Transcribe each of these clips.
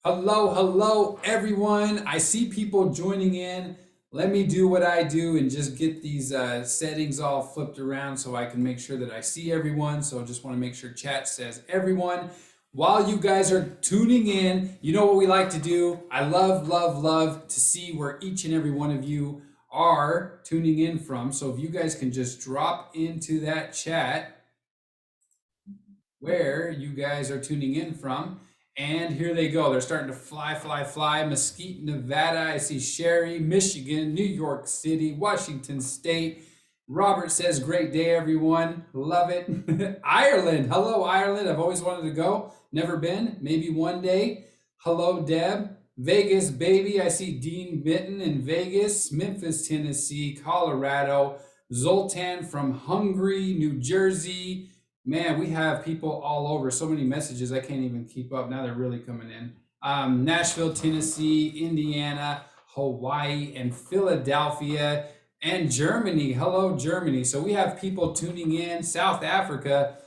Hello, hello, everyone. I see people joining in. Let me do what I do and just get these settings all flipped around so I can make sure that I see everyone. So I just want to make sure chat says everyone. While you guys are tuning in, you know what we like to do. I love, love, love to see where each and every one of you are tuning in from. So if you guys can just drop into that chat where you guys are tuning in from. And here they go. They're starting to fly, fly, fly. Mesquite, Nevada. I see Sherry, Michigan, New York City, Washington State. Robert says, great day, everyone. Love it. Ireland. Hello, Ireland. I've always wanted to go. Never been. Maybe one day. Hello, Deb. Vegas, baby. I see Dean Mitten in Vegas, Memphis, Tennessee, Colorado. Zoltan from Hungary, New Jersey. Man, we have people all over. So many messages I can't even keep up. Now they're really coming in. Nashville, Tennessee, Indiana, Hawaii, and Philadelphia, and Germany. Hello, Germany. So we have people tuning in. South Africa,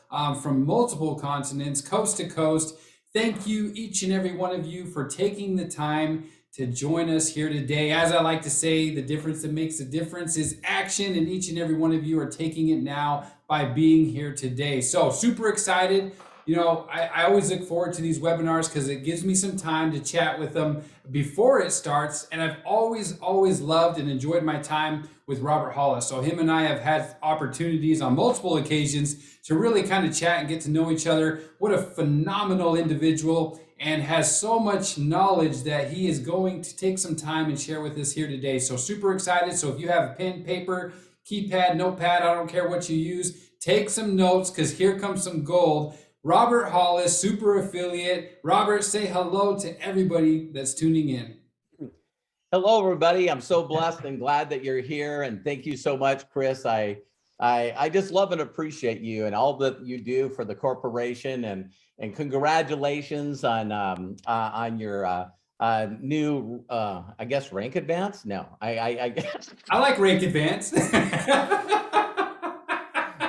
from multiple continents, coast to coast. Thank you, each and every one of you, for taking the time to join us here today. As I like to say, the difference that makes a difference is action, and each and every one of you are taking it now by being here today. So super excited. You know, I always look forward to these webinars because it gives me some time to chat with them before it starts. And I've always, always loved and enjoyed my time with Robert Hollis. So him and I have had opportunities on multiple occasions to really kind of chat and get to know each other. What a phenomenal individual, and has so much knowledge that he is going to take some time and share with us here today. So super excited. So if you have a pen, paper, keypad, notepad, I don't care what you use, take some notes because here comes some gold. Robert Hollis, super affiliate. Robert, say hello to everybody that's tuning in. Hello, everybody. I'm so blessed and glad that you're here. And thank you so much, Chris. I just love and appreciate you and all that you do for the corporation. And congratulations on your new, I guess, rank advance. No, I like rank advance.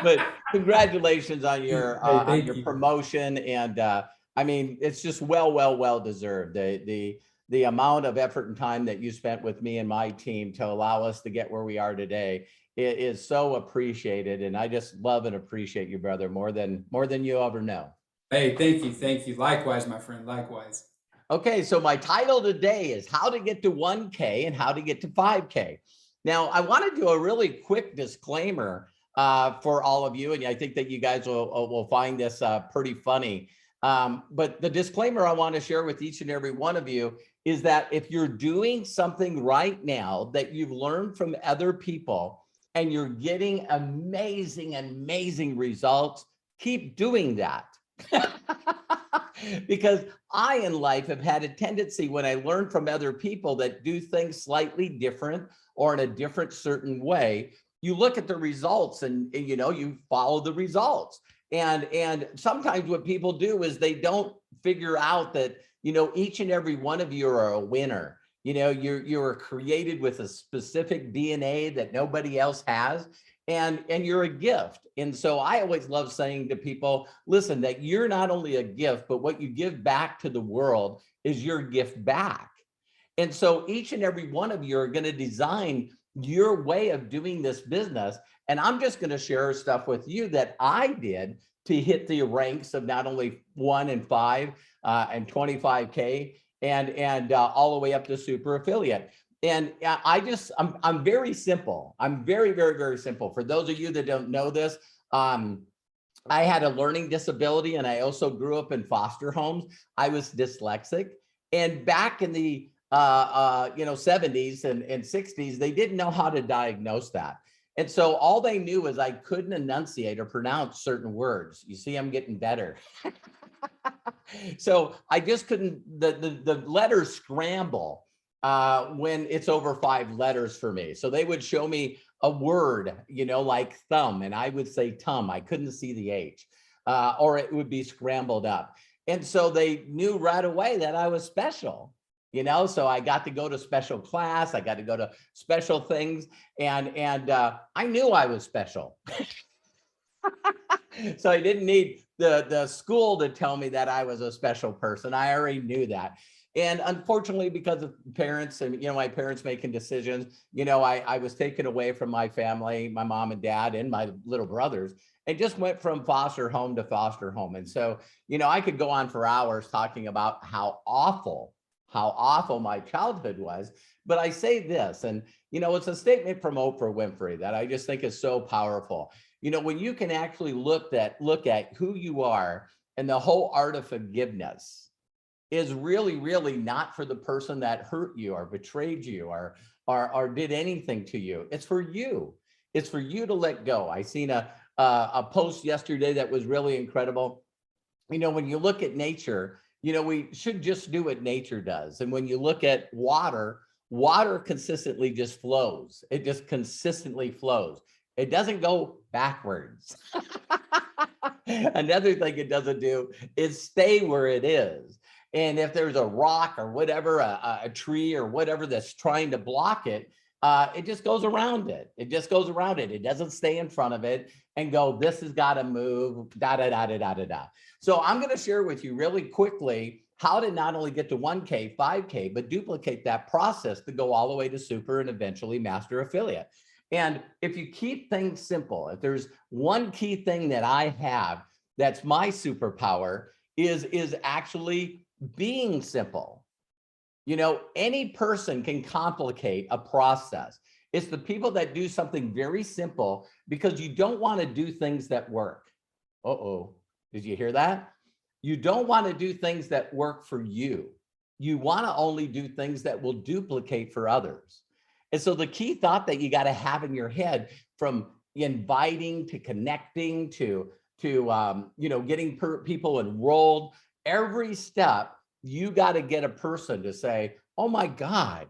But congratulations on your Hey, thank you. promotion. And I mean, it's just well deserved. The amount of effort and time that you spent with me and my team to allow us to get where we are today, it is so appreciated. And I just love and appreciate you, brother, more than you ever know. Hey, thank you. Likewise, my friend, likewise. Okay, so my title today is How to Get to 1K and How to Get to 5K. Now, I want to do a really quick disclaimer for all of you, and I think that you guys will find this pretty funny. But the disclaimer I want to share with each and every one of you is that if you're doing something right now that you've learned from other people and you're getting amazing results, keep doing that. Because I in life have had a tendency when I learn from other people that do things slightly different or in a different certain way, you look at the results and you know, you follow the results. And sometimes what people do is they don't figure out that, you know, each and every one of you are a winner. You know, you're created with a specific DNA that nobody else has. And you're a gift. And so I always love saying to people, listen, that you're not only a gift, but what you give back to the world is your gift back. And so each and every one of you are going to design your way of doing this business. And I'm just going to share stuff with you that I did to hit the ranks of not only 1 and 5 and 25K and all the way up to super affiliate. And I'm very simple. I'm very simple. For those of you that don't know this, I had a learning disability and I also grew up in foster homes. I was dyslexic. And back in the 70s and 60s, they didn't know how to diagnose that. And so all they knew was I couldn't enunciate or pronounce certain words. You see, I'm getting better. So I just couldn't, the letters scramble when it's over 5 letters for me. So they would show me a word, you know, like thumb, and I would say tum. I couldn't see the H, or it would be scrambled up. And so they knew right away that I was special, you know, so I got to go to special class. I got to go to special things. And I knew I was special. So I didn't need the school to tell me that I was a special person. I already knew that. And unfortunately, because of parents and, my parents making decisions, I was taken away from my family, my mom and dad and my little brothers, and just went from foster home to foster home. And so, I could go on for hours talking about how awful my childhood was. But I say this, and, it's a statement from Oprah Winfrey that I just think is so powerful. When you can actually look at who you are, and the whole art of forgiveness is really, really not for the person that hurt you or betrayed you or did anything to you. It's for you. It's for you to let go. I seen a post yesterday that was really incredible. When you look at nature, we should just do what nature does. And when you look at water, water consistently just flows. It just consistently flows. It doesn't go backwards. Another thing it doesn't do is stay where it is. And if there's a rock or whatever, a tree or whatever that's trying to block it, it just goes around it. It just goes around it. It doesn't stay in front of it and go, this has got to move, da, da, da, da, da, da, da. So I'm going to share with you really quickly how to not only get to 1K, 5K, but duplicate that process to go all the way to super and eventually master affiliate. And if you keep things simple, if there's one key thing that I have that's my superpower is actually being simple. Any person can complicate a process. It's the people that do something very simple because you don't want to do things that work. Uh-oh, did you hear that? You don't want to do things that work for you. You want to only do things that will duplicate for others. And so the key thought that you got to have in your head, from inviting to connecting to getting people enrolled, every step, you got to get a person to say, oh my God,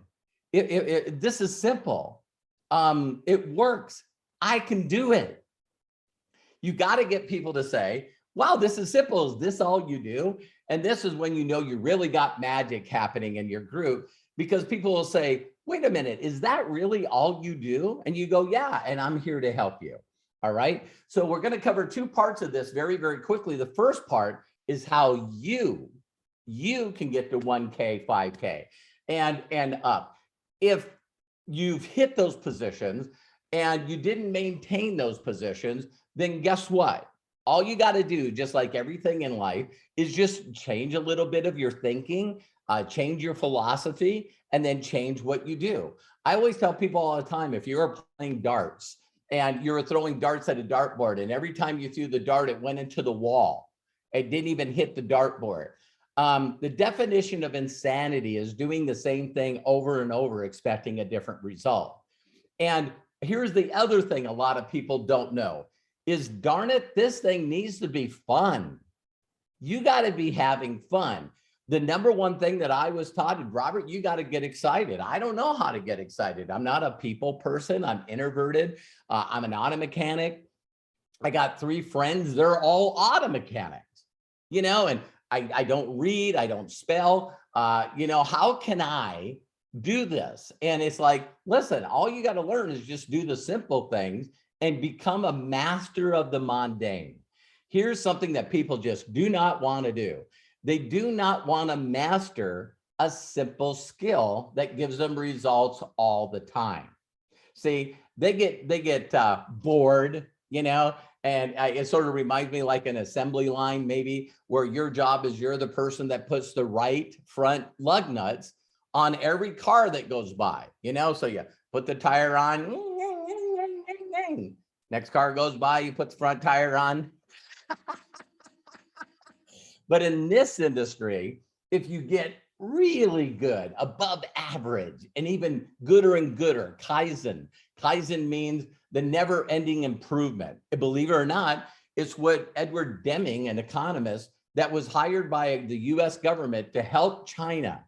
this is simple. It works. I can do it. You got to get people to say, wow, this is simple. Is this all you do? And this is when you really got magic happening in your group, because people will say, wait a minute, is that really all you do? And you go, yeah, and I'm here to help you. All right. So we're going to cover two parts of this very, very quickly. The first part is how you can get to 1K, 5K and up. If you've hit those positions and you didn't maintain those positions, then guess what? All you got to do, just like everything in life, is just change a little bit of your thinking, change your philosophy, and then change what you do. I always tell people all the time, if you're playing darts and you're throwing darts at a dartboard, and every time you threw the dart, it went into the wall. It didn't even hit the dartboard. The definition of insanity is doing the same thing over and over, expecting a different result. And here's the other thing a lot of people don't know is, darn it, this thing needs to be fun. You got to be having fun. The number one thing that I was taught is, Robert, you got to get excited. I don't know how to get excited. I'm not a people person. I'm introverted. I'm an auto mechanic. I got 3 friends. They're all auto mechanics, and I don't read. I don't spell. How can I do this? And it's like, listen, all you got to learn is just do the simple things and become a master of the mundane. Here's something that people just do not want to do. They do not want to master a simple skill that gives them results all the time. See, they get bored, and it sort of reminds me like an assembly line, maybe, where your job is you're the person that puts the right front lug nuts on every car that goes by, so you put the tire on, next car goes by, you put the front tire on. But in this industry, if you get really good, above average, and even gooder and gooder, Kaizen means the never-ending improvement. Believe it or not, it's what Edward Deming, an economist that was hired by the US government to help China,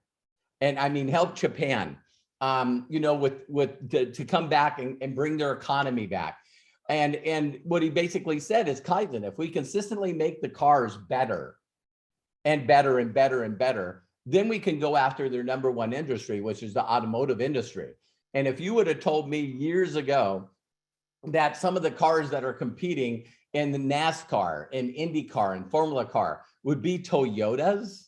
and I mean help Japan, to come back and bring their economy back. And what he basically said is, Kaizen, if we consistently make the cars better and better and better and better, then we can go after their number one industry, which is the automotive industry. And if you would have told me years ago that some of the cars that are competing in the NASCAR and IndyCar and Formula Car would be Toyotas,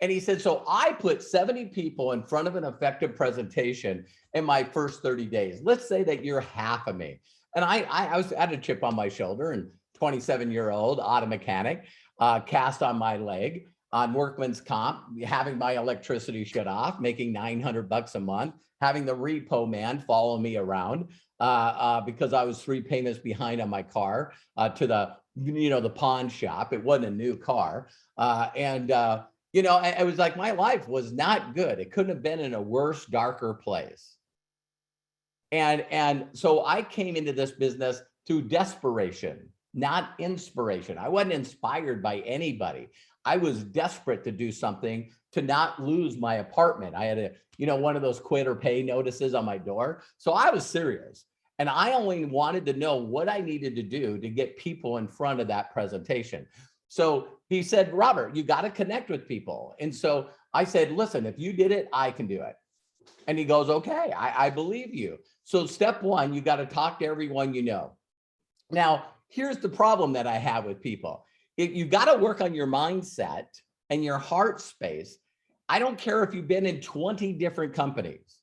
And he said, so I put 70 people in front of an effective presentation in my first 30 days. Let's say that you're half of me. And I had a chip on my shoulder, and 27-year-old auto mechanic, cast on my leg, on workman's comp, having my electricity shut off, making $900 a month, having the repo man follow me around because I was 3 payments behind on my car to the pawn shop. It wasn't a new car. It was like my life was not good. It couldn't have been in a worse, darker place. And so I came into this business through desperation, not inspiration. I wasn't inspired by anybody. I was desperate to do something to not lose my apartment. I had one of those quit or pay notices on my door. So I was serious. And I only wanted to know what I needed to do to get people in front of that presentation. So he said, Robert, you got to connect with people. And so I said, listen, if you did it, I can do it. And he goes, okay, I believe you. So step one, you got to talk to everyone you know. Now, here's the problem that I have with people. You got to work on your mindset and your heart space. I don't care if you've been in 20 different companies.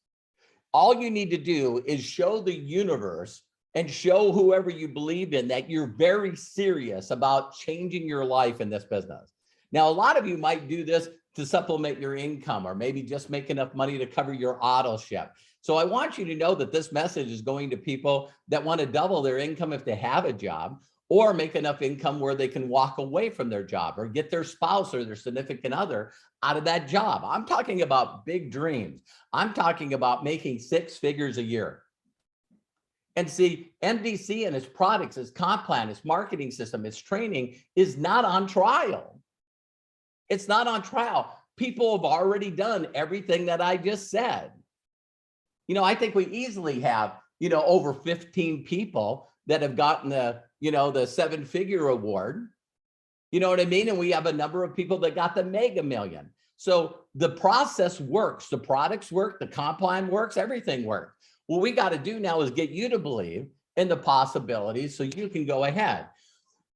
All you need to do is show the universe and show whoever you believe in that you're very serious about changing your life in this business. Now, a lot of you might do this to supplement your income or maybe just make enough money to cover your auto ship. So I want you to know that this message is going to people that want to double their income if they have a job, or make enough income where they can walk away from their job or get their spouse or their significant other out of that job. I'm talking about big dreams. I'm talking about making 6 figures a year. And see, MDC and its products, its comp plan, its marketing system, its training is not on trial. It's not on trial. People have already done everything that I just said. I think we easily have, over 15 people that have gotten the 7-figure award. You know what I mean? And we have a number of people that got the mega million. So the process works, the products work, the comp plan works, everything works. What we got to do now is get you to believe in the possibilities so you can go ahead.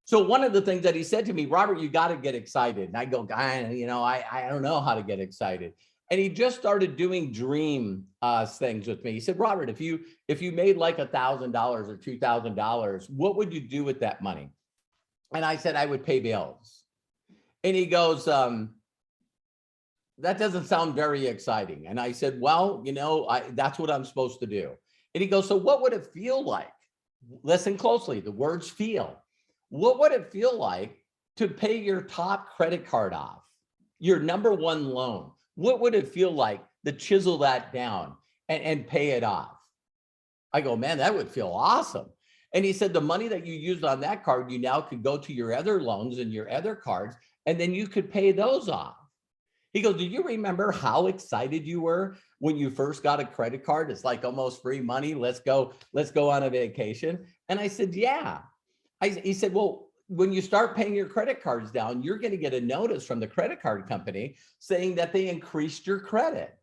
So one of the things that he said to me, Robert, you got to get excited. And I go, I don't know how to get excited. And he just started doing dream things with me. He said, Robert, if you made like $1,000 or $2,000, what would you do with that money? And I said, I would pay bills. And he goes, that doesn't sound very exciting. And I said, well, that's what I'm supposed to do. And he goes, so what would it feel like? Listen closely, the words feel. What would it feel like to pay your top credit card off, your number one loan? What would it feel like to chisel that down and pay it off? I go, man, that would feel awesome. And he said, the money that you used on that card, you now could go to your other loans and your other cards, and then you could pay those off. He goes, do you remember how excited you were when you first got a credit card? It's like almost free money. Let's go on a vacation. And I said, yeah. He said, well, when you start paying your credit cards down, you're going to get a notice from the credit card company saying that they increased your credit.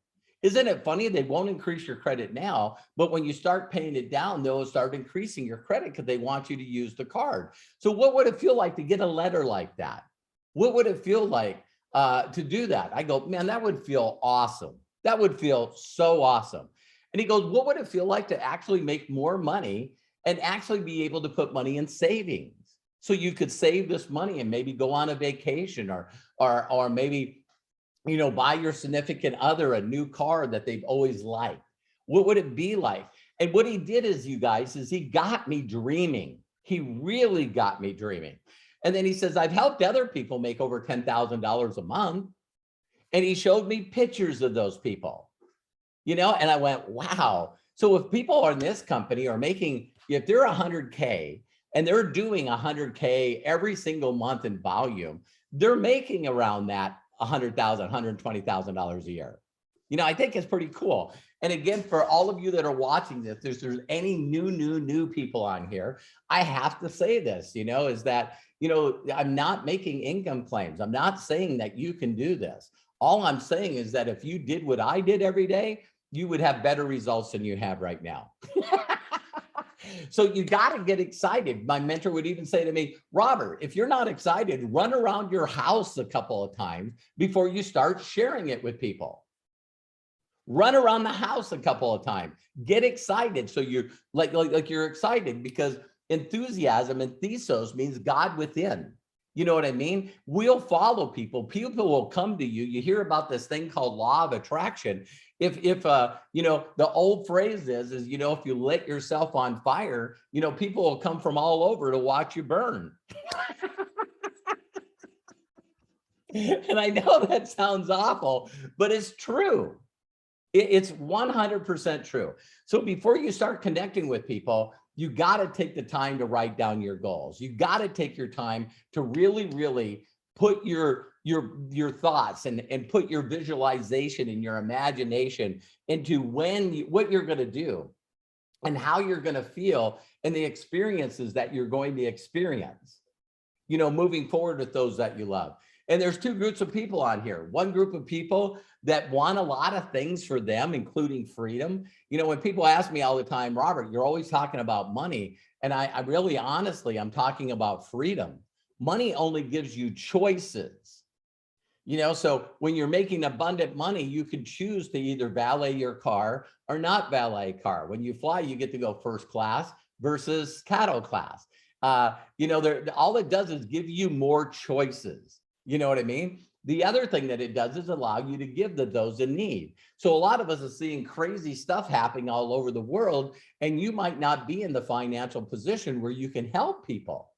Isn't it funny? They won't increase your credit now, but when you start paying it down, they'll start increasing your credit because they want you to use the card. So what would it feel like to get a letter like that? What would it feel like to do that? I go, man, that would feel awesome. That would feel so awesome. And he goes, what would it feel like to actually make more money and actually be able to put money in savings? So you could save this money and maybe go on a vacation or maybe, buy your significant other a new car that they've always liked. What would it be like? And what he did is he got me dreaming. He really got me dreaming. And then he says, I've helped other people make over $10,000 a month. And he showed me pictures of those people, and I went, wow. So if people in this company are making, if they're 100K and they're doing 100K every single month in volume, they're making around that $100,000, $120,000 a year. I think it's pretty cool. And again, for all of you that are watching this, if there's any new people on here, I have to say this, is that, I'm not making income claims. I'm not saying that you can do this. All I'm saying is that if you did what I did every day, you would have better results than you have right now. So you got to get excited. My mentor would even say to me, Robert, if you're not excited, run around your house a couple of times before you start sharing it with people. Run around the house a couple of times. Get excited. So you're like you're excited, because enthusiasm and thesos means God within. You know what I mean? We'll follow people. People will come to you. You hear about this thing called law of attraction. If you know, the old phrase is, you know, if you lit yourself on fire, you know, people will come from all over to watch you burn. And I know that sounds awful, but it's true. It's 100% true. So before you start connecting with people, you got to take the time to write down your goals. You got to take your time to really put your thoughts and put your visualization and your imagination into what you're going to do and how you're going to feel and the experiences that you're going to experience, you know, moving forward with those that you love. And there's two groups of people on here. One group of people that want a lot of things for them, including freedom. You know, when people ask me all the time, Robert, you're always talking about money. And I really, honestly, I'm talking about freedom. Money only gives you choices. You know, so when you're making abundant money, you can choose to either valet your car or not valet a car. When you fly, you get to go first class versus cattle class. You know, all it does is give you more choices. You know what I mean? The other thing that it does is allow you to give those in need. So a lot of us are seeing crazy stuff happening all over the world, and you might not be in the financial position where you can help people.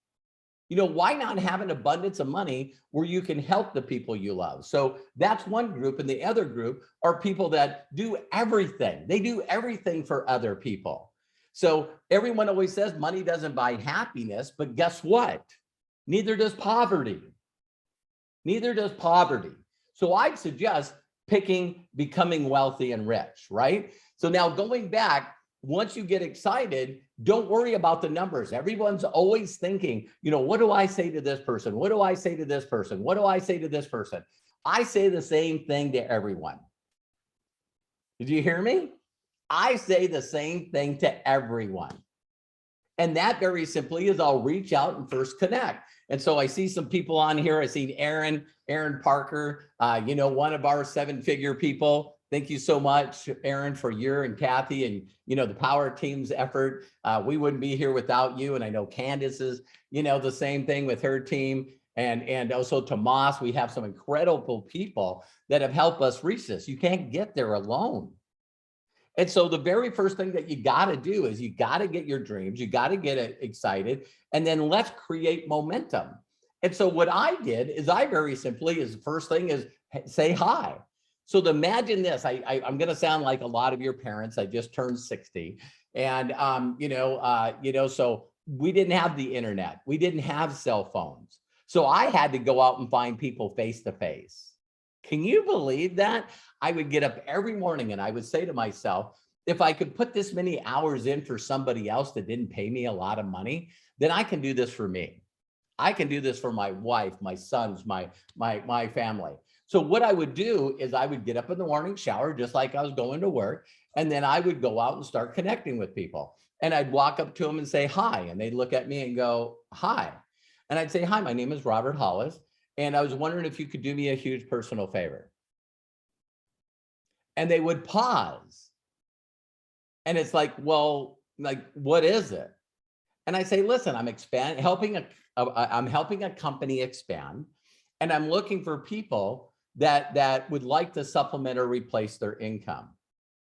You know, why not have an abundance of money where you can help the people you love? So that's one group. And the other group are people that do everything. They do everything for other people. So everyone always says money doesn't buy happiness, but guess what? Neither does poverty. Neither does poverty. So I'd suggest picking becoming wealthy and rich, right? So now going back, once you get excited, don't worry about the numbers. Everyone's always thinking, you know, what do I say to this person? What do I say to this person? What do I say to this person? I say the same thing to everyone. Did you hear me? I say the same thing to everyone. And that very simply is I'll reach out and first connect. And so I see some people on here. I see Aaron Parker, you know, one of our 7-figure people. Thank you so much, Aaron, for your and Kathy and, you know, the Power Team's effort. We wouldn't be here without you. And I know Candace is, you know, the same thing with her team. And also Tomas, we have some incredible people that have helped us reach this. You can't get there alone. And so the very first thing that you got to do is you got to get your dreams, you got to get excited, and then let's create momentum. And so what I did is I very simply is the first thing is say hi. So imagine this, I'm going to sound like a lot of your parents. I just turned 60 and, so we didn't have the internet. We didn't have cell phones. So I had to go out and find people face to face. Can you believe that? I would get up every morning and I would say to myself, if I could put this many hours in for somebody else that didn't pay me a lot of money, then I can do this for me. I can do this for my wife, my sons, my family. So what I would do is I would get up in the morning, shower, just like I was going to work. And then I would go out and start connecting with people. And I'd walk up to them and say, hi. And they'd look at me and go, hi. And I'd say, hi, my name is Robert Hollis. And I was wondering if you could do me a huge personal favor. And they would pause. And it's like, well, like, what is it? And I say, listen, I'm helping a company expand. And I'm looking for people that would like to supplement or replace their income.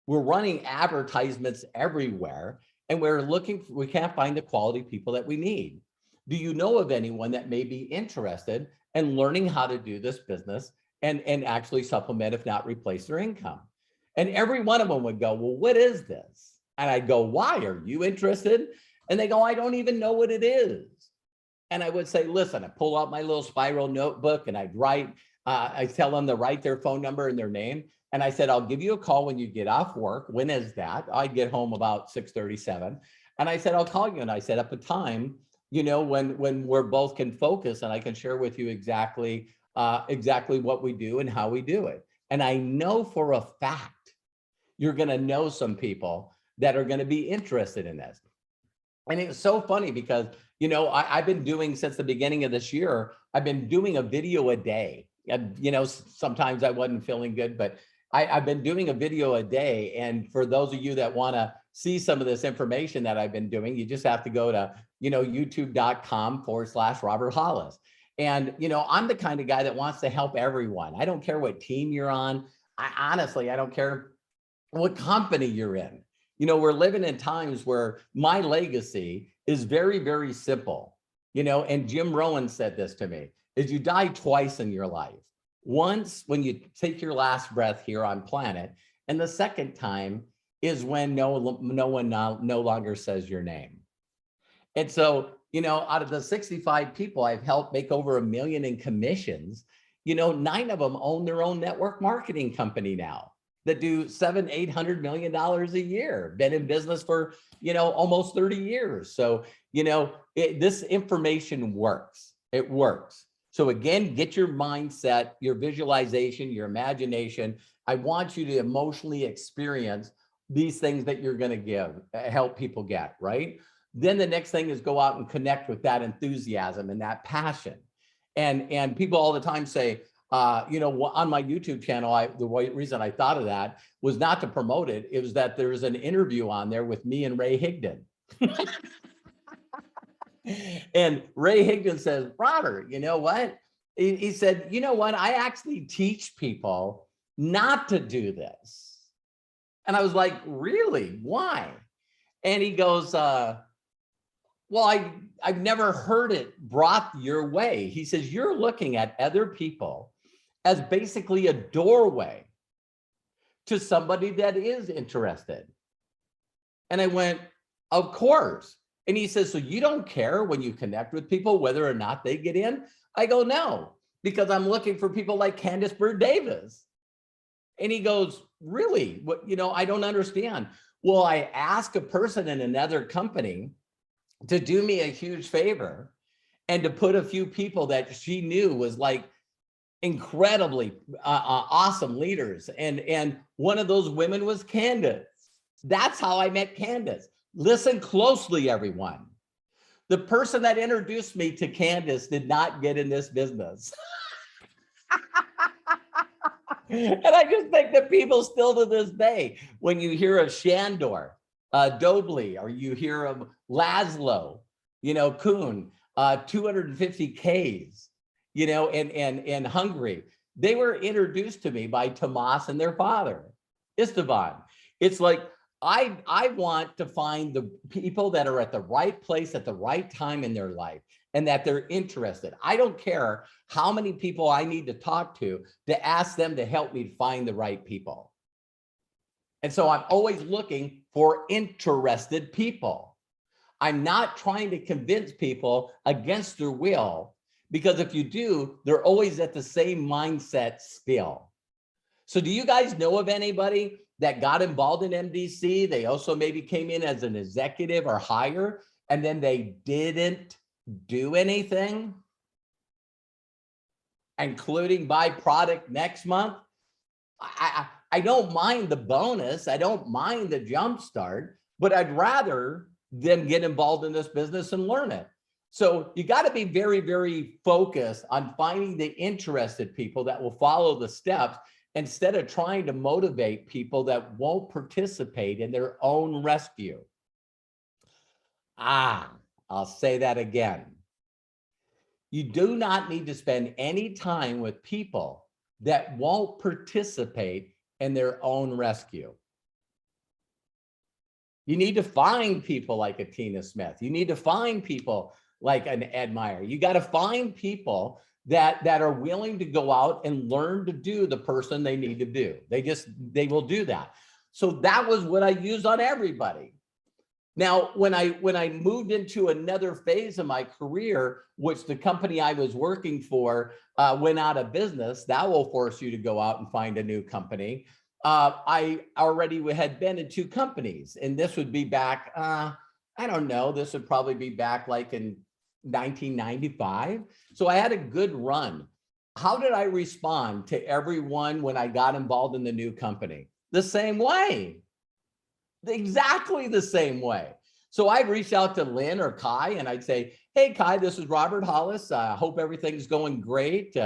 We're running advertisements everywhere. And we can't find the quality people that we need. Do you know of anyone that may be interested in learning how to do this business and actually supplement, if not replace their income? And every one of them would go, well, what is this? And I'd go, why are you interested? And they go, I don't even know what it is. And I would say, listen, I pull out my little spiral notebook and I'd write, I tell them to write their phone number and their name. And I said, I'll give you a call when you get off work. When is that? I'd get home about 6:37. And I said, I'll call you. And I set up a time, you know, when we're both can focus and I can share with you exactly what we do and how we do it. And I know for a fact, you're going to know some people that are going to be interested in this. And it was so funny because, I've been doing since the beginning of this year, I've been doing a video a day. And, sometimes I wasn't feeling good, but I've been doing a video a day. And for those of you that want to see some of this information that I've been doing, you just have to go to, youtube.com/Robert Hollis. And, I'm the kind of guy that wants to help everyone. I don't care what team you're on. I don't care what company you're in. We're living in times where my legacy is very, very simple. And Jim Rohn said this to me, is you die twice in your life. Once when you take your last breath here on planet, and the second time is when no one no longer says your name. And so, out of the 65 people I've helped make over $1 million in commissions, 9 of them own their own network marketing company now that do $700-800 million a year, been in business for, almost 30 years. So, this information works. It works. So again, get your mindset, your visualization, your imagination. I want you to emotionally experience these things that you're going to help people get, right? Then the next thing is go out and connect with that enthusiasm and that passion. And people all the time say, on my YouTube channel, the reason I thought of that was not to promote it. It was that there's an interview on there with me and Ray Higdon. And Ray Higdon says, Robert, you know what? He said, you know what? I actually teach people not to do this. And I was like, really? Why? And he goes, well, I've never heard it brought your way. He says, you're looking at other people as basically a doorway to somebody that is interested. And I went, of course. And he says, so you don't care when you connect with people, whether or not they get in? I go, no, because I'm looking for people like Candace Bird Davis. And he goes, really? What, I don't understand. Well, I asked a person in another company to do me a huge favor and to put a few people that she knew was like incredibly awesome leaders. And one of those women was Candace. That's how I met Candace. Listen closely, everyone. The person that introduced me to Candace did not get in this business. And I just think that people still to this day, when you hear of Shandor, Dobley, or you hear of Laszlo, Kuhn, 250 Ks, and Hungary, they were introduced to me by Tomas and their father, Esteban. It's like, I want to find the people that are at the right place at the right time in their life and that they're interested. I don't care how many people I need to talk to ask them to help me find the right people. And so I'm always looking for interested people. I'm not trying to convince people against their will, because if you do, they're always at the same mindset still. So do you guys know of anybody that got involved in MDC? They also maybe came in as an executive or higher, and then they didn't do anything, including buy product next month. I don't mind the bonus. I don't mind the jump start, but I'd rather them get involved in this business and learn it. So you got to be very, very focused on finding the interested people that will follow the steps, instead of trying to motivate people that won't participate in their own rescue. I'll say that again. You do not need to spend any time with people that won't participate in their own rescue. You need to find people like a Tina Smith. You need to find people like an Ed Meyer. You got to find people that are willing to go out and learn to do the person they need to do. They will do that. So that was what I used on everybody. Now, when I moved into another phase of my career, which the company I was working for went out of business, that will force you to go out and find a new company. I already had been in 2 companies, and this would be back, I don't know, this would probably be back like in 1995. So I had a good run. How did I respond to everyone when I got involved in the new company? The same way, exactly the same way. So I'd reach out to Lynn or Kai and I'd say, hey, Kai, this is Robert Hollis. I hope everything's going great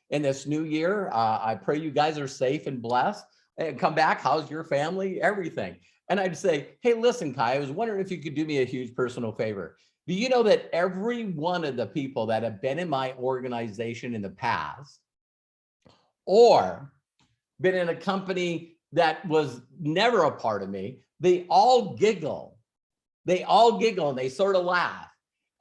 in this new year. I pray you guys are safe and blessed. And come back, how's your family, everything. And I'd say, hey, listen, Kai, I was wondering if you could do me a huge personal favor. Do you know that every one of the people that have been in my organization in the past or been in a company that was never a part of me, they all giggle. They all giggle and they sort of laugh.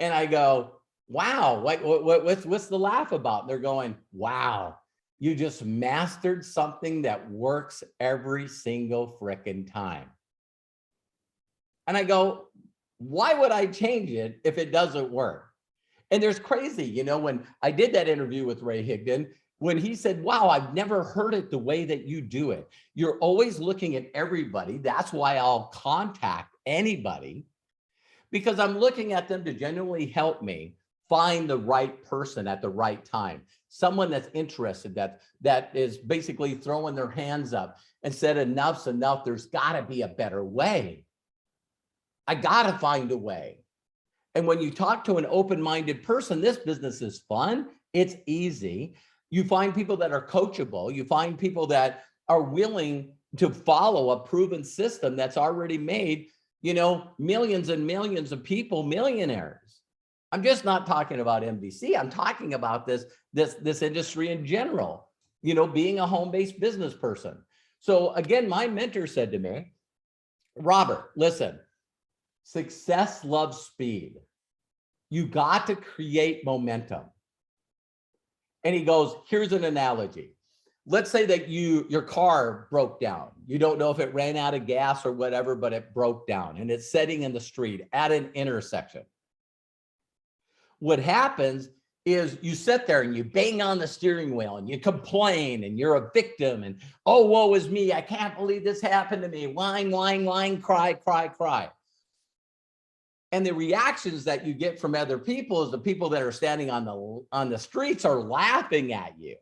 And I go, wow, what's the laugh about? And they're going, wow, you just mastered something that works every single frickin' time. And I go, why would I change it if it doesn't work? And there's crazy, you know, when I did that interview with Ray Higdon, when he said, wow, I've never heard it the way that you do it. You're always looking at everybody. That's why I'll contact anybody, because I'm looking at them to genuinely help me find the right person at the right time. Someone that's interested, that is basically throwing their hands up and said, enough's enough. There's got to be a better way. I got to find a way. And when you talk to an open-minded person, this business is fun. It's easy. You find people that are coachable. You find people that are willing to follow a proven system that's already made, you know, millions and millions of people millionaires. I'm just not talking about MVC. I'm talking about this industry in general, you know, being a home-based business person. So again, my mentor said to me, Robert, listen, success loves speed. You got to create momentum. And he goes, here's an analogy. Let's say that your car broke down. You don't know if it ran out of gas or whatever, but it broke down and it's sitting in the street at an intersection. What happens is you sit there and you bang on the steering wheel and you complain and you're a victim and, oh, woe is me. I can't believe this happened to me. Whine, whine, whine, cry, cry, cry. And the reactions that you get from other people is the people that are standing on the streets are laughing at you.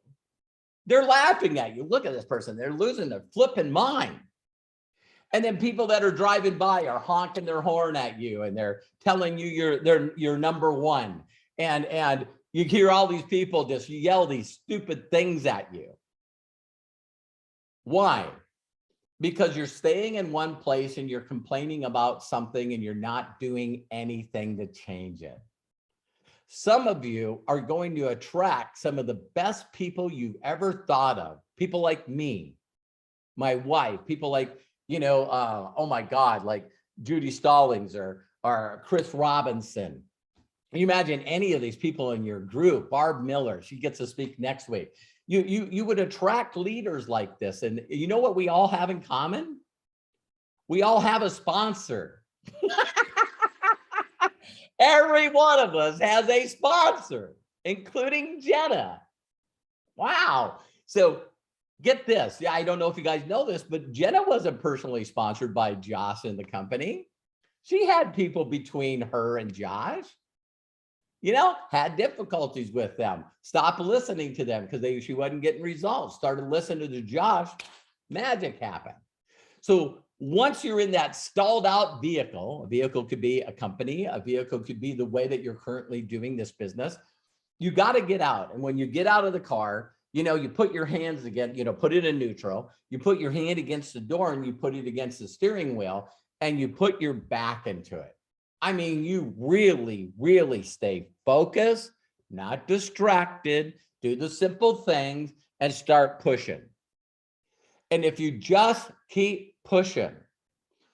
They're laughing at you. Look at this person. They're losing their flipping mind. And then people that are driving by are honking their horn at you and they're telling you you're number one. And you hear all these people just yell these stupid things at you. Why? Because you're staying in one place and you're complaining about something and you're not doing anything to change it. Some of you are going to attract some of the best people you've ever thought of. People like me, my wife, people like, you know, oh my God, like Judy Stallings or Chris Robinson. Can you imagine any of these people in your group? Barb Miller, she gets to speak next week. You would attract leaders like this. And you know what we all have in common? We all have a sponsor. Every one of us has a sponsor, including Jenna. Wow. So get this. Yeah, I don't know if you guys know this, but Jenna wasn't personally sponsored by Josh and the company. She had people between her and Josh, you know, had difficulties with them, stopped listening to them because she wasn't getting results, started listening to Josh, magic happened. So once you're in that stalled out vehicle, a vehicle could be a company, a vehicle could be the way that you're currently doing this business, you got to get out. And when you get out of the car, you know, you put your hands again, you know, put it in neutral, you put your hand against the door and you put it against the steering wheel and you put your back into it. I mean, you really, really stay focused, not distracted, do the simple things and start pushing. And if you just keep pushing,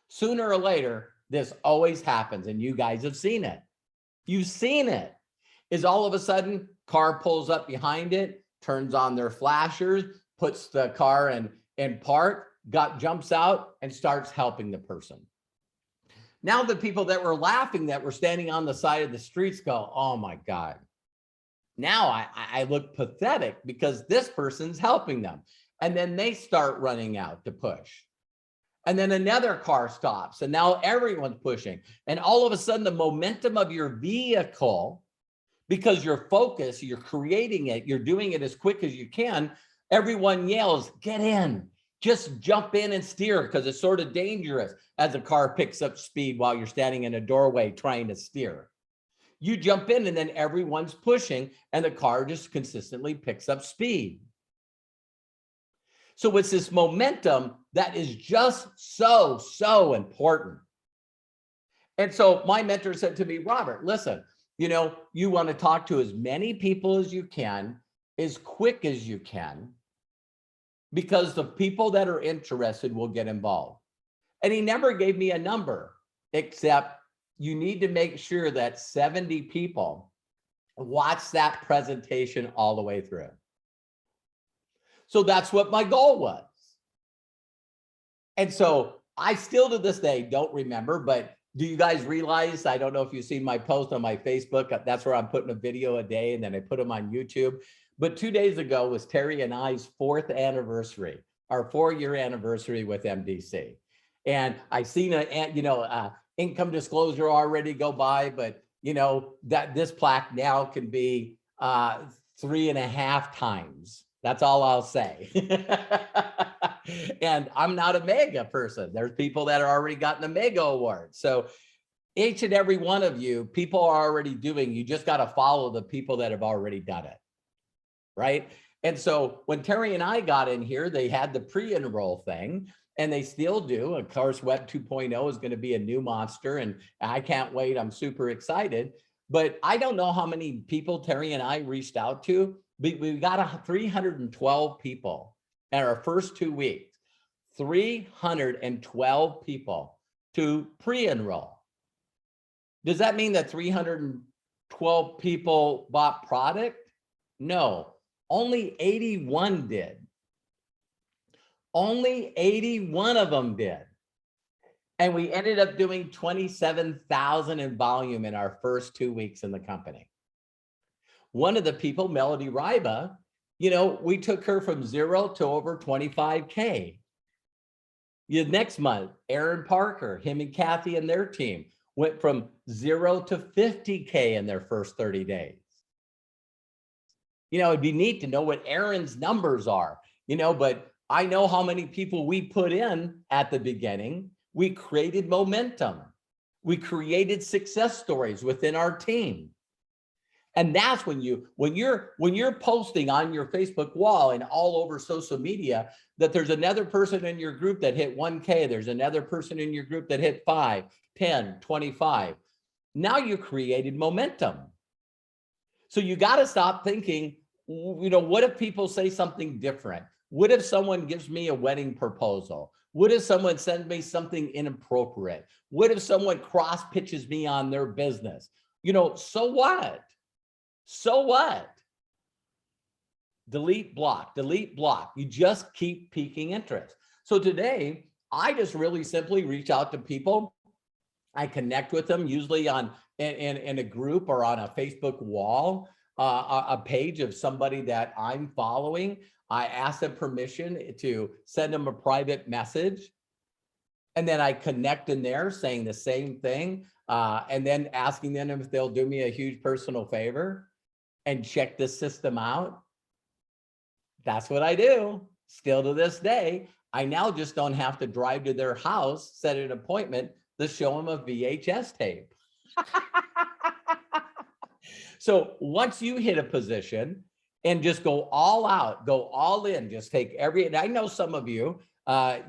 sooner or later, this always happens. And you guys have seen it. You've seen it. Is all of a sudden car pulls up behind it, turns on their flashers, puts the car in park, jumps out and starts helping the person. Now the people that were laughing, that were standing on the side of the streets go, oh my God. Now I look pathetic because this person's helping them. And then they start running out to push. And then another car stops and now everyone's pushing. And all of a sudden the momentum of your vehicle, because you're focused, you're creating it, you're doing it as quick as you can, everyone yells, get in, Just jump in and steer because it's sort of dangerous as a car picks up speed while you're standing in a doorway trying to steer. You jump in and then everyone's pushing and the car just consistently picks up speed. So it's this momentum that is just so important. And so my mentor said to me, Robert, listen, you want to talk to as many people as you can, as quick as you can, because the people that are interested will get involved. And he never gave me a number, except you need to make sure that 70 people watch that presentation all the way through. So that's what my goal was. And so I still to this day don't remember, but do you guys realize, I don't know if you've seen my post on my Facebook, that's where I'm putting a video a day and then I put them on YouTube. But 2 days ago was Terry and I's 4th anniversary, our 4-year anniversary with MDC. And I seen income disclosure already go by, but that this plaque now can be 3.5 times. That's all I'll say. And I'm not a mega person. There's people that are already gotten a mega award. So each and every one of you, people are already doing, you just got to follow the people that have already done it. Right. And so when Terry and I got in here, they had the pre-enroll thing and they still do. Of course, Web 2.0 is going to be a new monster and I can't wait. I'm super excited. But I don't know how many people Terry and I reached out to. We got 312 people in our first 2 weeks, 312 people to pre-enroll. Does that mean that 312 people bought product? No, only 81 did. Only 81 of them did. And we ended up doing 27,000 in volume in our first 2 weeks in the company. One of the people, Melody Ryba, we took her from 0 to over 25K. The next month, Aaron Parker, him and Kathy and their team went from 0 to 50K in their first 30 days. It'd be neat to know what Aaron's numbers are, but I know how many people we put in at the beginning. We created momentum. We created success stories within our team. And that's when you're posting on your Facebook wall and all over social media that there's another person in your group that hit 1K, there's another person in your group that hit 5, 10, 25. Now you created momentum. So you got to stop thinking, what if people say something different? What if someone gives me a wedding proposal? What if someone sends me something inappropriate? What if someone cross pitches me on their business? So what? So what? Delete, block, delete, block. You just keep piquing interest. So today, I just really simply reach out to people. I connect with them usually in a group or on a Facebook wall, a page of somebody that I'm following. I ask them permission to send them a private message. And then I connect in there saying the same thing. And then asking them if they'll do me a huge personal favor and check the system out. That's what I do. Still to this day, I now just don't have to drive to their house, set an appointment to show them a VHS tape. So once you hit a position and just go all out, go all in, just take and I know some of you,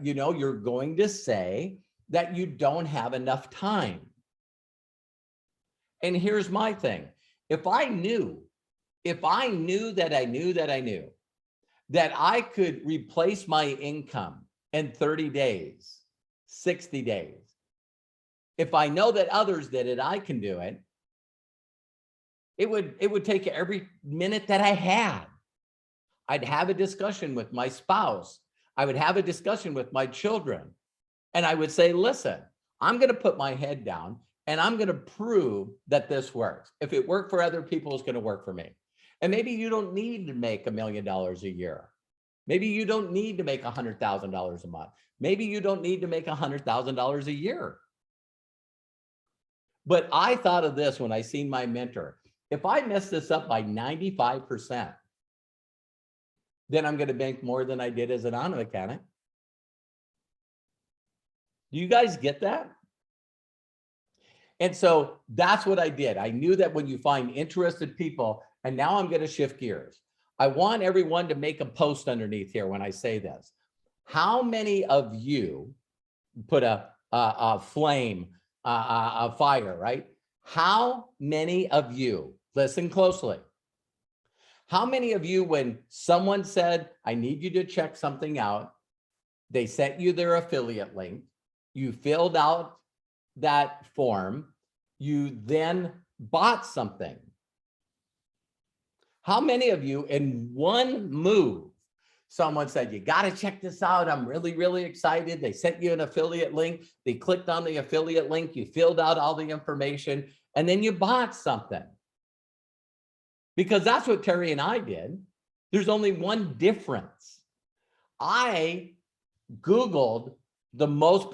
you're going to say that you don't have enough time. And here's my thing. If I knew that I could replace my income in 30 days, 60 days, if I know that others did it, I can do it. It would take every minute that I had. I'd have a discussion with my spouse. I would have a discussion with my children. And I would say, listen, I'm going to put my head down and I'm going to prove that this works. If it worked for other people, it's going to work for me. And maybe you don't need to make $1 million a year. Maybe you don't need to make $100,000 a month. Maybe you don't need to make $100,000 a year. But I thought of this when I seen my mentor. If I mess this up by 95%, then I'm going to make more than I did as an auto mechanic. Do you guys get that? And so that's what I did. I knew that when you find interested people, and now I'm going to shift gears. I want everyone to make a post underneath here when I say this. How many of you put a flame, a fire, right? How many of you, listen closely, how many of you, when someone said, I need you to check something out, they sent you their affiliate link, you filled out that form, you then bought something? How many of you in one move, someone said, you got to check this out, I'm really, really excited. They sent you an affiliate link. They clicked on the affiliate link. You filled out all the information, and then you bought something. Because that's what Terry and I did. There's only one difference. I Googled the most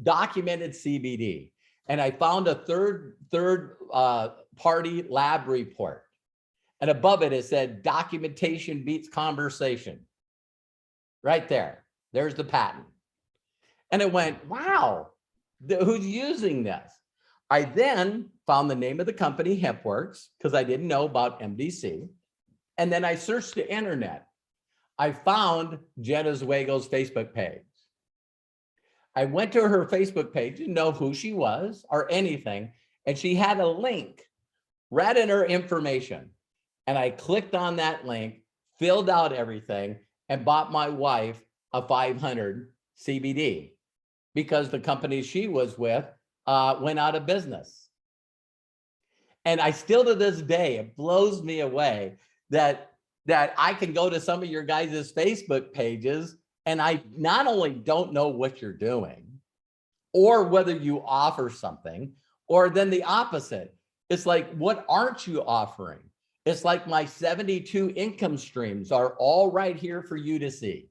documented CBD, and I found a third party lab report. And above it said, documentation beats conversation. Right there. There's the patent. And it went, wow, who's using this? I then found the name of the company, HempWorks, because I didn't know about MDC. And then I searched the internet. I found Jenna Zwegel's Facebook page. I went to her Facebook page, didn't know who she was or anything. And she had a link right in her information. And I clicked on that link, filled out everything, and bought my wife a 500 CBD because the company she was with went out of business. And I still, to this day, it blows me away that I can go to some of your guys' Facebook pages and I not only don't know what you're doing or whether you offer something, or then the opposite. It's like, what aren't you offering? It's like my 72 income streams are all right here for you to see.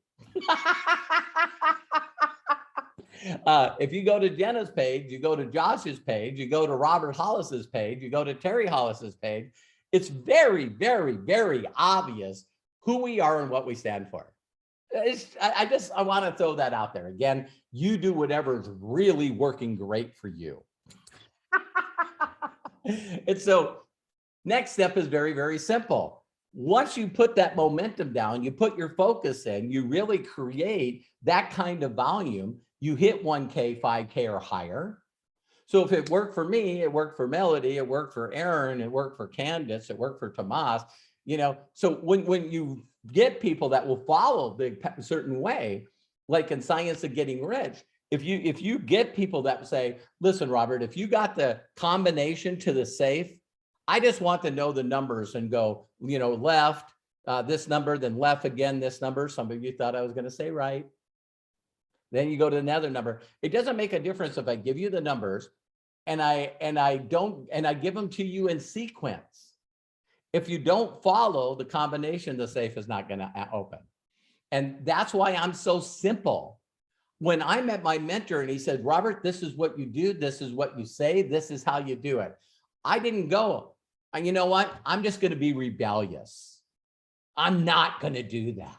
If you go to Jenna's page, you go to Josh's page, you go to Robert Hollis's page, you go to Terry Hollis's page, it's very, very, very obvious who we are and what we stand for. I want to throw that out there. Again, you do whatever is really working great for you. And so next step is very, very simple. Once you put that momentum down, you put your focus in, you really create that kind of volume, you hit 1K, 5K or higher. So if it worked for me, it worked for Melody, it worked for Aaron, it worked for Candace, it worked for Tomas, you know. So when you get people that will follow the certain way, like in Science of Getting Rich, if you get people that say, listen, Robert, if you got the combination to the safe, I just want to know the numbers and go, you know, left, this number, then left again, this number. Some of you thought I was going to say right. Then you go to another number. It doesn't make a difference if I give you the numbers and I give them to you in sequence. If you don't follow the combination, the safe is not going to open. And that's why I'm so simple. When I met my mentor and he said, Robert, this is what you do. This is what you say. This is how you do it. I didn't go, and you know what? I'm just going to be rebellious. I'm not going to do that.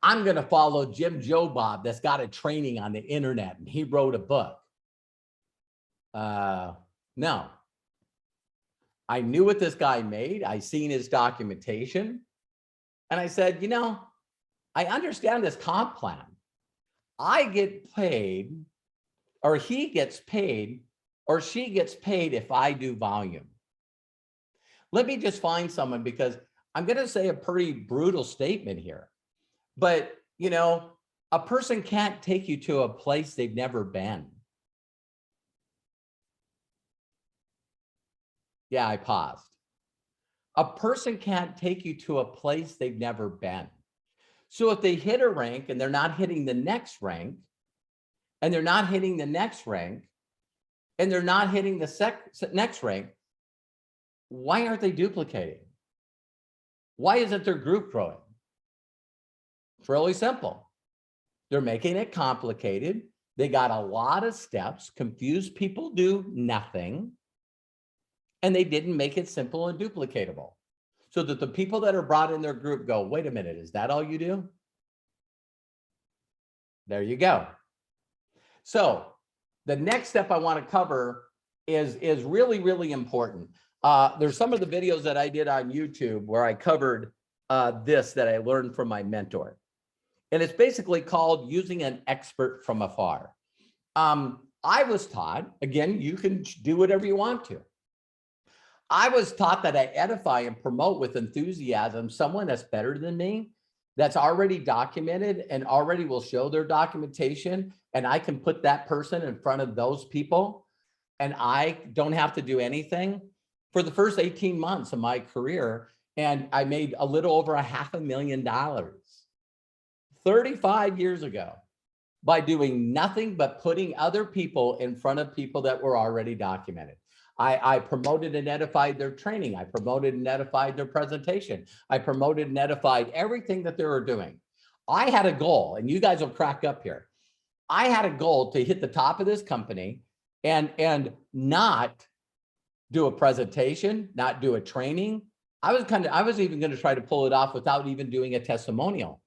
I'm going to follow Jim Joe Bob that's got a training on the internet and he wrote a book. No. I knew what this guy made. I seen his documentation. And I said, you know, I understand this comp plan. I get paid, or he gets paid, or she gets paid if I do volume. Let me just find someone, because I'm going to say a pretty brutal statement here. But, you know, a person can't take you to a place they've never been. Yeah, I paused. A person can't take you to a place they've never been. So if they hit a rank and they're not hitting the next rank, and they're not hitting the next rank, and they're not hitting the next rank, why aren't they duplicating? Why isn't their group growing? It's really simple. They're making it complicated. They got a lot of steps. Confused people do nothing. And they didn't make it simple and duplicatable, so that the people that are brought in their group go, wait a minute, is that all you do? There you go. So the next step I want to cover is really, really important. There's some of the videos that I did on YouTube where I covered this that I learned from my mentor. And it's basically called using an expert from afar. I was taught, again, you can do whatever you want to. I was taught that I edify and promote with enthusiasm someone that's better than me, that's already documented and already will show their documentation. And I can put that person in front of those people and I don't have to do anything. For the first 18 months of my career, and I made a little over $500,000 35 years ago by doing nothing but putting other people in front of people that were already documented. I promoted and edified their training. I promoted and edified their presentation. I promoted and edified everything that they were doing. I had a goal, and you guys will crack up here. I had a goal to hit the top of this company and not do a presentation, not do a training. I was even going to try to pull it off without even doing a testimonial.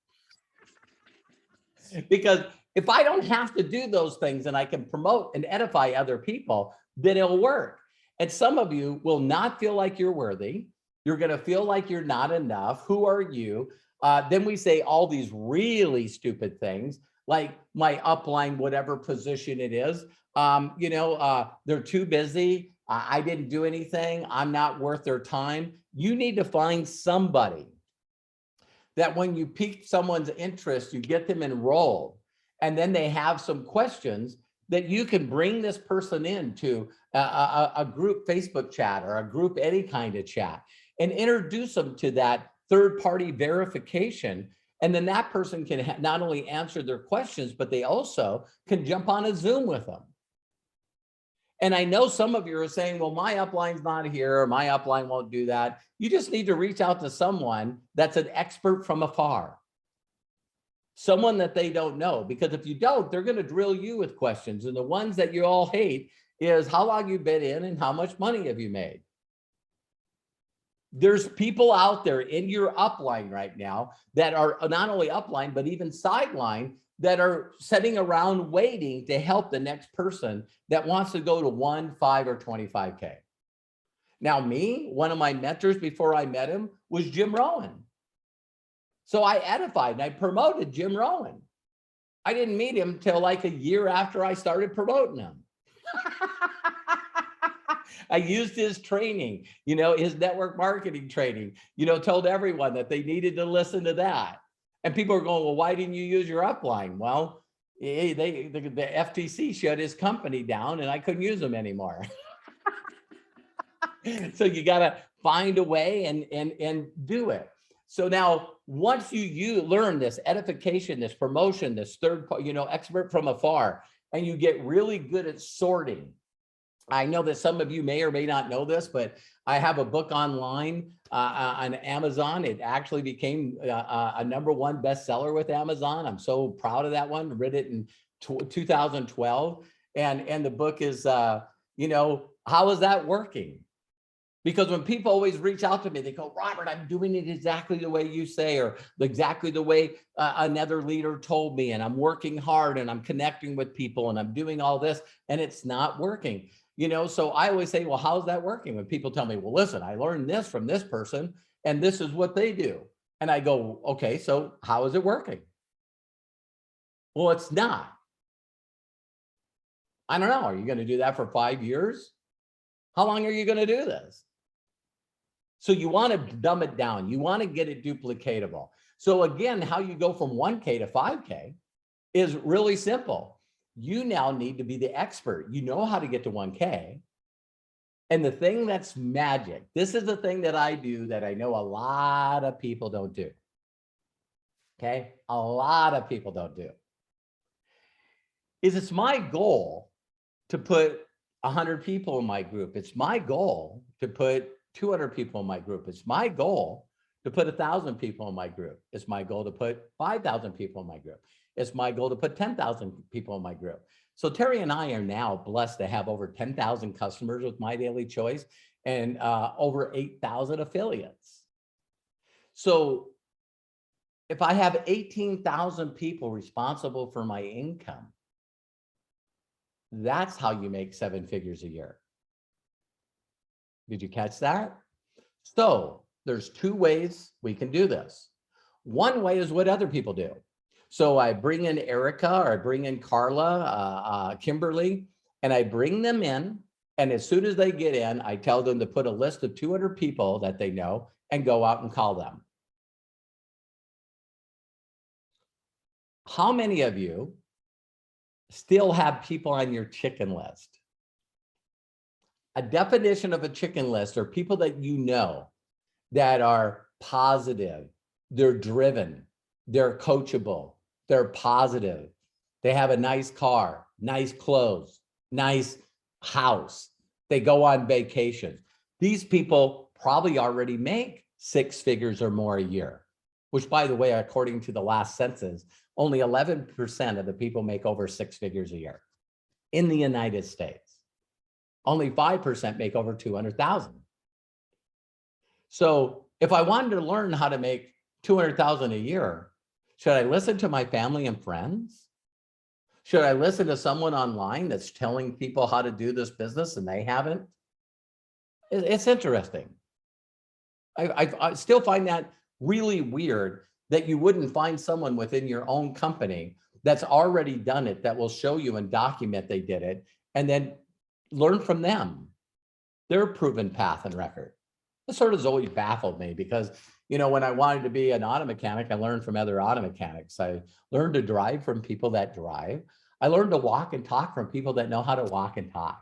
Because if I don't have to do those things and I can promote and edify other people, then it'll work. And some of you will not feel like you're worthy. You're going to feel like you're not enough. Who are you? Then we say all these really stupid things like my upline, whatever position it is, they're too busy. I didn't do anything. I'm not worth their time. You need to find somebody that when you pique someone's interest, you get them enrolled, and then they have some questions that you can bring this person into a group Facebook chat or a group any kind of chat and introduce them to that third-party verification. And then that person can not only answer their questions, but they also can jump on a Zoom with them. And I know some of you are saying, well, my upline's not here, or my upline won't do that. You just need to reach out to someone that's an expert from afar. Someone that they don't know, because if you don't, they're going to drill you with questions. And the ones that you all hate is how long you've been in and how much money have you made? There's people out there in your upline right now that are not only upline, but even sideline that are sitting around waiting to help the next person that wants to go to 1, 5, or 25K. Now me, one of my mentors before I met him was Jim Rohn. So I edified and I promoted Jim Rohn. I didn't meet him till like a year after I started promoting him. I used his training, his network marketing training, told everyone that they needed to listen to that. And people are going, well, why didn't you use your upline? Well, the FTC shut his company down and I couldn't use them anymore. So you got to find a way and do it. So now, once you learn this edification, this promotion, this third, expert from afar, and you get really good at sorting. I know that some of you may or may not know this, but I have a book online on Amazon. It actually became a #1 bestseller with Amazon. I'm so proud of that one. I read it in 2012. And the book is, how is that working? Because when people always reach out to me, they go, Robert, I'm doing it exactly the way you say, or exactly the way another leader told me, and I'm working hard and I'm connecting with people and I'm doing all this, and it's not working. So I always say, well, how's that working? When people tell me, well, listen, I learned this from this person and this is what they do. And I go, okay, so how is it working? Well, it's not. I don't know. Are you going to do that for 5 years? How long are you going to do this? So you want to dumb it down. You want to get it duplicatable. So again, how you go from 1K to 5K is really simple. You now need to be the expert. You know how to get to 1K. And the thing that's magic, this is the thing that I do that I know a lot of people don't do. Okay? A lot of people don't do. It's my goal to put 100 people in my group. It's my goal to put 200 people in my group. It's my goal to put 1,000 people in my group. It's my goal to put 5,000 people in my group. It's my goal to put 10,000 people in my group. So Terry and I are now blessed to have over 10,000 customers with My Daily Choice and over 8,000 affiliates. So If I have 18,000 people responsible for my income, that's how you make 7 figures a year. Did you catch that? So there's 2 ways we can do this. One way is what other people do. So I bring in Erica, or I bring in Carla, Kimberly, and I bring them in. And as soon as they get in, I tell them to put a list of 200 people that they know and go out and call them. How many of you still have people on your chicken list? A definition of a chicken list are people that you know that are positive, they're driven, they're coachable, they're positive, they have a nice car, nice clothes, nice house, they go on vacation. These people probably already make 6 figures or more a year, which, by the way, according to the last census, only 11% of the people make over 6 figures a year in the United States. Only 5% make over 200,000. So if I wanted to learn how to make 200,000 a year, should I listen to my family and friends? Should I listen to someone online that's telling people how to do this business and they haven't? It's interesting. I still find that really weird that you wouldn't find someone within your own company that's already done it, that will show you and document they did it, and then learn from them, their proven path and record. This sort of has always baffled me because, you know, when I wanted to be an auto mechanic, I learned from other auto mechanics. I learned to drive from people that drive. I learned to walk and talk from people that know how to walk and talk.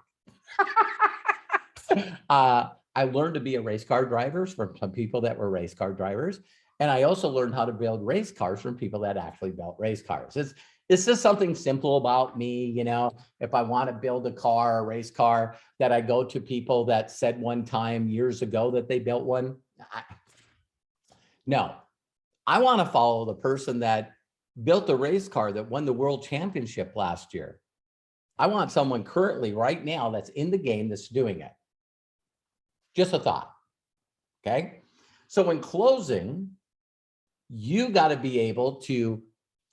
I learned to be a race car driver from some people that were race car drivers. And I also learned how to build race cars from people that actually built race cars. It's just something simple about me, you know. If I want to build a car, a race car, that I go to people that said one time years ago that they built one. No, I want to follow the person that built the race car that won the world championship last year. I want someone currently right now that's in the game that's doing it. Just a thought. Okay. So in closing, you got to be able to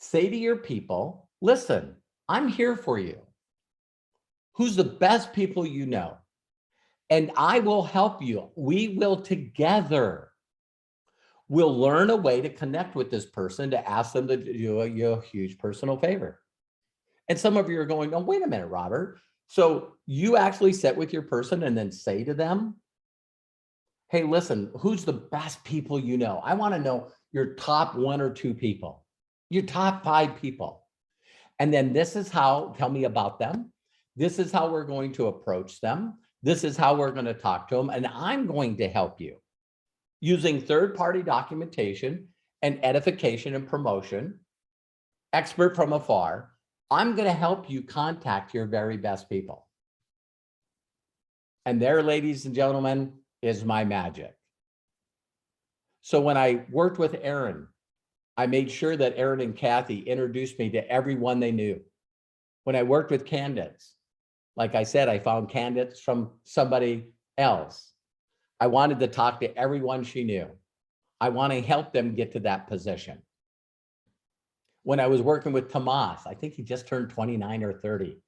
say to your people, listen, I'm here for you. Who's the best people you know? And I will help you. We will together. We'll learn a way to connect with this person to ask them to do you a huge personal favor. And some of you are going, oh, wait a minute, Robert. So you actually sit with your person and then say to them, hey, listen, who's the best people you know? I want to know your top 1 or 2 people, your top 5 people. And then this is how, tell me about them. This is how we're going to approach them. This is how we're going to talk to them. And I'm going to help you using third-party documentation and edification and promotion, expert from afar. I'm going to help you contact your very best people. And there, ladies and gentlemen, is my magic. So when I worked with Aaron, I made sure that Aaron and Kathy introduced me to everyone they knew. When I worked with candidates, like I said, I found candidates from somebody else. I wanted to talk to everyone she knew. I want to help them get to that position. When I was working with Tomas, I think he just turned 29 or 30,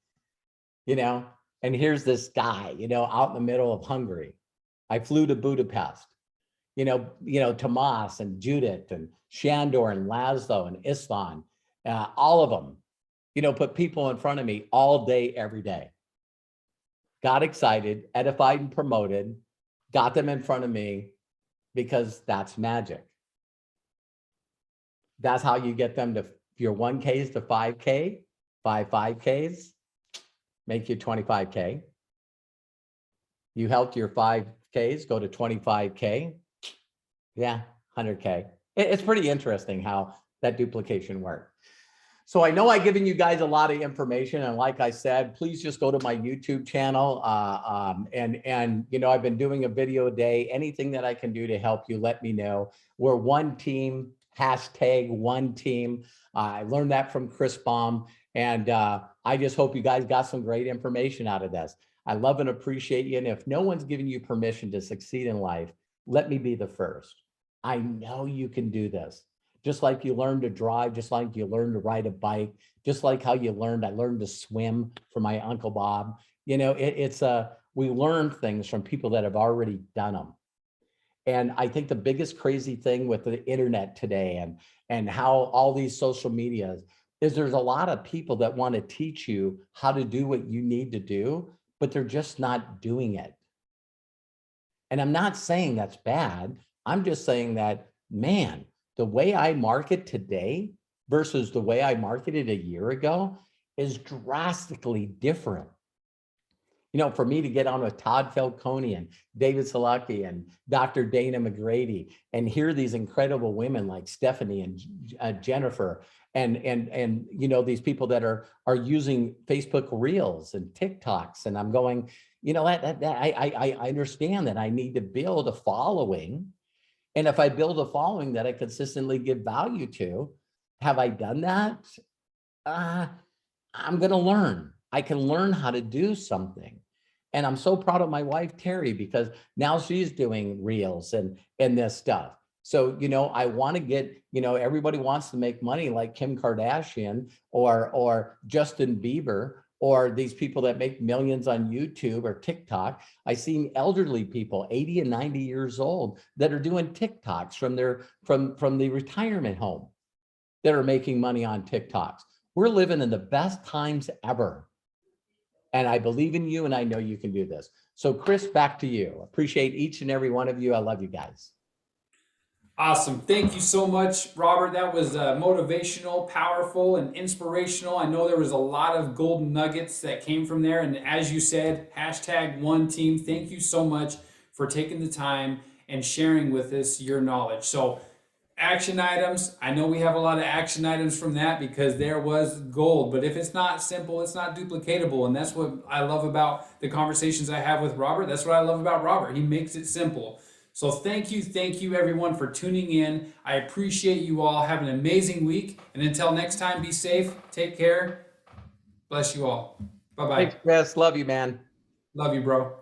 you know, and here's this guy, you know, out in the middle of Hungary. I flew to Budapest, you know, Tomas and Judith and Shandor and Laszlo and Istvan, all of them, you know, put people in front of me all day, every day. Got excited, edified and promoted, got them in front of me because that's magic. That's how you get them to your 1Ks to 5K, 5Ks, make you 25K. You helped your 5Ks go to 25K. Yeah, 100K. It's pretty interesting how that duplication works. So I know I've given you guys a lot of information, and like I said, please just go to my YouTube channel. And you know, I've been doing a video a day. Anything that I can do to help you, let me know. We're one team. #one team. I learned that from Chris Baum, and I just hope you guys got some great information out of this. I love and appreciate you. And if no one's giving you permission to succeed in life, let me be the first. I know you can do this. just like you learn to drive, just like you learn to ride a bike, just like how I learned to swim from my Uncle Bob. You know, we learn things from people that have already done them. And I think the biggest crazy thing with the internet today and how all these social medias is there's a lot of people that want to teach you how to do what you need to do, but they're just not doing it. And I'm not saying that's bad. I'm just saying that, man, the way I market today versus the way I marketed a year ago is drastically different. You know, for me to get on with Todd Falcone and David Selacki and Dr. Dana McGrady and hear these incredible women like Stephanie and Jennifer and you know, these people that are using Facebook Reels and TikToks, and I'm going, you know, I understand that I need to build a following, and if I build a following that I consistently give value to, have I done that? I'm going to learn. I can learn how to do something. And I'm so proud of my wife, Terry, because now she's doing reels and this stuff. So, you know, I want to get, you know, everybody wants to make money like Kim Kardashian or Justin Bieber or these people that make millions on YouTube or TikTok. I seen elderly people, 80 and 90 years old, that are doing TikToks from the retirement home that are making money on TikToks. We're living in the best times ever. And I believe in you, and I know you can do this. So Chris, back to you. Appreciate each and every one of you. I love you guys. Awesome. Thank you so much, Robert. That was motivational, powerful, and inspirational. I know there was a lot of golden nuggets that came from there. And as you said, #OneTeam. Thank you so much for taking the time and sharing with us your knowledge. So action items, I know we have a lot of action items from that because there was gold, but if it's not simple, it's not duplicatable. And that's what I love about the conversations I have with Robert. That's what I love about Robert. He makes it simple. So thank you everyone for tuning in. I appreciate you all. Have an amazing week. And until next time, be safe, take care. Bless you all. Bye-bye. Thanks, Chris. Love you, man. Love you, bro.